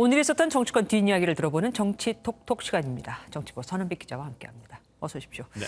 오늘 있었던 정치권 뒷이야기를 들어보는 정치 톡톡 시간입니다. 정치부 선은빛 기자와 함께합니다. 어서 오십시오. 네.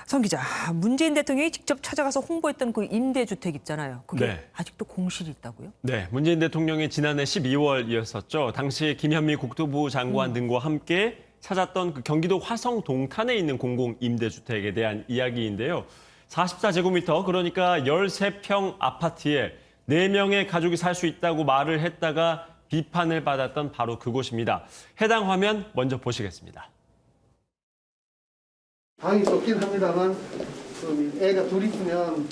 선 기자, 문재인 대통령이 직접 찾아가서 홍보했던 그 임대주택 있잖아요. 그게 아직도 공실이 있다고요? 네, 문재인 대통령이 지난해 12월이었었죠. 당시 김현미 국토부 장관 등과 함께 찾았던 그 경기도 화성 동탄에 있는 공공임대주택에 대한 이야기인데요. 44제곱미터, 그러니까 13평 아파트에 4명의 가족이 살 수 있다고 말을 했다가 비판을 받았던 바로 그곳입니다. 해당 화면 먼저 보시겠습니다. 방이 좁긴 합니다만 애가 둘 있으면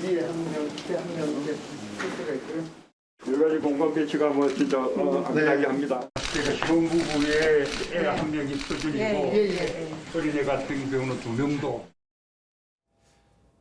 위에 한 명, 밑에 한 명 이렇게 쓸 수가 있고요. 여러 가지 공간 배치가 뭐 진짜 아기자기합니다. 제가 신혼부부에 애 한 명이 표준이고 어린애 같은 경우는 2명도.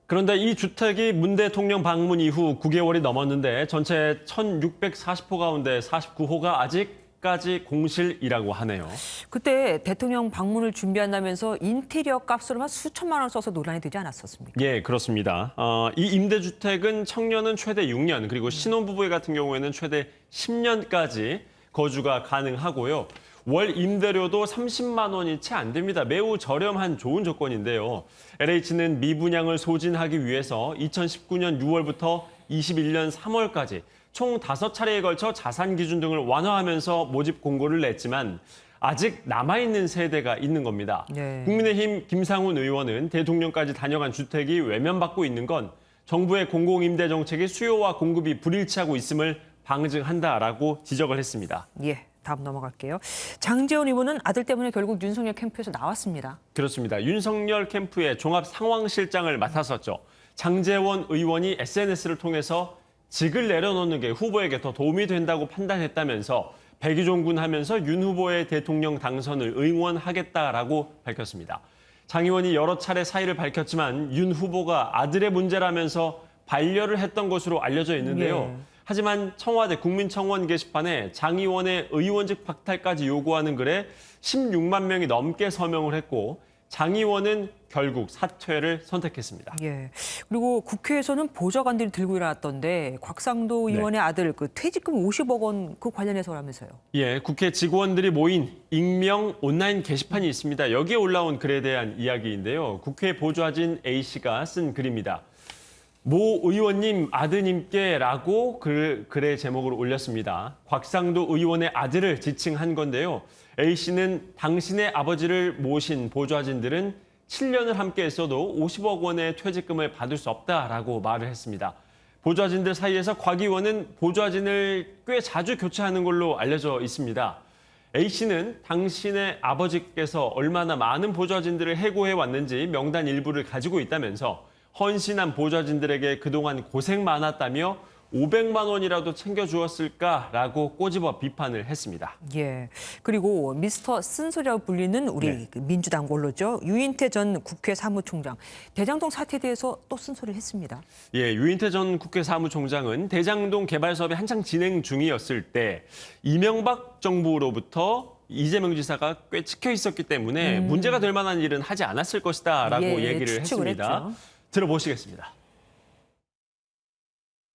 그런데 이 주택이 문 대통령 방문 이후 9개월이 넘었는데 전체 1,640호 가운데 49호가 아직까지 공실이라고 하네요. 그때 대통령 방문을 준비한다면서 인테리어 값으로만 수천만 원 써서 논란이 되지 않았었습니까? 예, 그렇습니다. 이 임대주택은 청년은 최대 6년, 그리고 신혼부부 같은 경우에는 최대 10년까지 거주가 가능하고요. 월 임대료도 30만 원이 채 안 됩니다. 매우 저렴한 좋은 조건인데요. LH는 미분양을 소진하기 위해서 2019년 6월부터 21년 3월까지 총 5차례에 걸쳐 자산 기준 등을 완화하면서 모집 공고를 냈지만 아직 남아있는 세대가 있는 겁니다. 국민의힘 김상훈 의원은 대통령까지 다녀간 주택이 외면받고 있는 건 정부의 공공임대 정책이 수요와 공급이 불일치하고 있음을 방증한다라고 지적을 했습니다. 예. 다음 넘어갈게요. 장제원 의원은 아들 때문에 결국 윤석열 캠프에서 나왔습니다. 그렇습니다. 윤석열 캠프의 종합 상황실장을 맡았었죠. 장제원 의원이 SNS를 통해서 직을 내려놓는 게 후보에게 더 도움이 된다고 판단했다면서 백의종군하면서 윤 후보의 대통령 당선을 응원하겠다라고 밝혔습니다. 장 의원이 여러 차례 사의를 밝혔지만 윤 후보가 아들의 문제라면서 반려를 했던 것으로 알려져 있는데요. 하지만 청와대 국민청원 게시판에 장 의원의 의원직 박탈까지 요구하는 글에 16만 명이 넘게 서명을 했고 장 의원은 결국 사퇴를 선택했습니다. 예. 그리고 국회에서는 보좌관들이 들고 일어났던데 곽상도 의원의 아들 그 퇴직금 50억 원 그 관련해서라면서요. 예, 국회 직원들이 모인 익명 온라인 게시판이 있습니다. 여기에 올라온 글에 대한 이야기인데요. 국회 보좌진 A씨가 쓴 글입니다. 모 의원님 아드님께라고 글의 제목을 올렸습니다. 곽상도 의원의 아들을 지칭한 건데요. A씨는 당신의 아버지를 모신 보좌진들은 7년을 함께 했어도 50억 원의 퇴직금을 받을 수 없다라고 말을 했습니다. 보좌진들 사이에서 곽 의원은 보좌진을 꽤 자주 교체하는 걸로 알려져 있습니다. A씨는 당신의 아버지께서 얼마나 많은 보좌진들을 해고해 왔는지 명단 일부를 가지고 있다면서 헌신한 보좌진들에게 그동안 고생 많았다며 500만 원이라도 챙겨주었을까라고 꼬집어 비판을 했습니다. 예. 그리고 미스터 쓴소리라고 불리는 우리 그 민주당 원로죠. 유인태 전 국회 사무총장. 대장동 사태에 대해서 또 쓴소리를 했습니다. 예, 유인태 전 국회 사무총장은 대장동 개발 사업이 한창 진행 중이었을 때 이명박 정부로부터 이재명 지사가 꽤 찍혀 있었기 때문에 문제가 될 만한 일은 하지 않았을 것이다라고 얘기를 했습니다. 했죠. 들어보시겠습니다.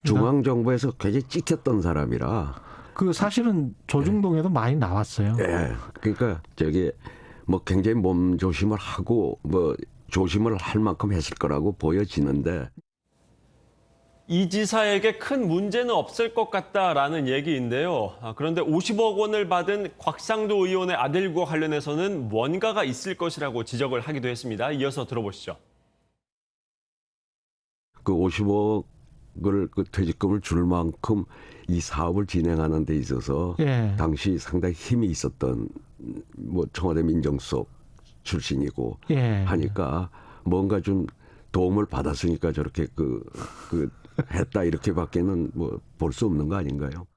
중앙정부에서 굉장히 찍혔던 사람이라. 그 사실은 조중동에도 많이 나왔어요. 예. 그러니까 뭐 굉장히 몸 조심을 하고 뭐 조심을 할 만큼 했을 거라고 보여지는데. 이 지사에게 큰 문제는 없을 것 같다라는 얘기인데요. 그런데 50억 원을 받은 곽상도 의원의 아들과 관련해서는 뭔가가 있을 것이라고 지적을 하기도 했습니다. 이어서 들어보시죠. 그 50억을 그 퇴직금을 줄 만큼 이 사업을 진행하는 데 있어서 당시 상당히 힘이 있었던 뭐 청와대 민정수석 출신이고 하니까 뭔가 좀 도움을 받았으니까 저렇게 했다 이렇게밖에는 뭐 볼 수 없는 거 아닌가요?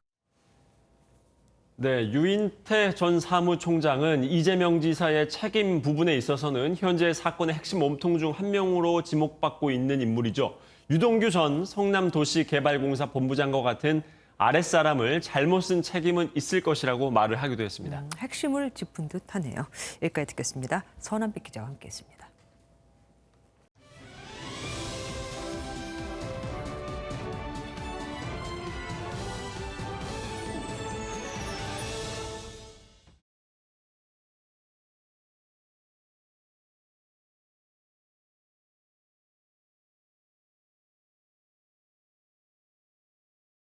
네, 유인태 전 사무총장은 이재명 지사의 책임 부분에 있어서는 현재 사건의 핵심 몸통 중 한 명으로 지목받고 있는 인물이죠. 유동규 전 성남도시개발공사 본부장과 같은 아랫사람을 잘못 쓴 책임은 있을 것이라고 말을 하기도 했습니다. 핵심을 짚은 듯하네요. 여기까지 듣겠습니다. 선한빛 기자와 함께했습니다.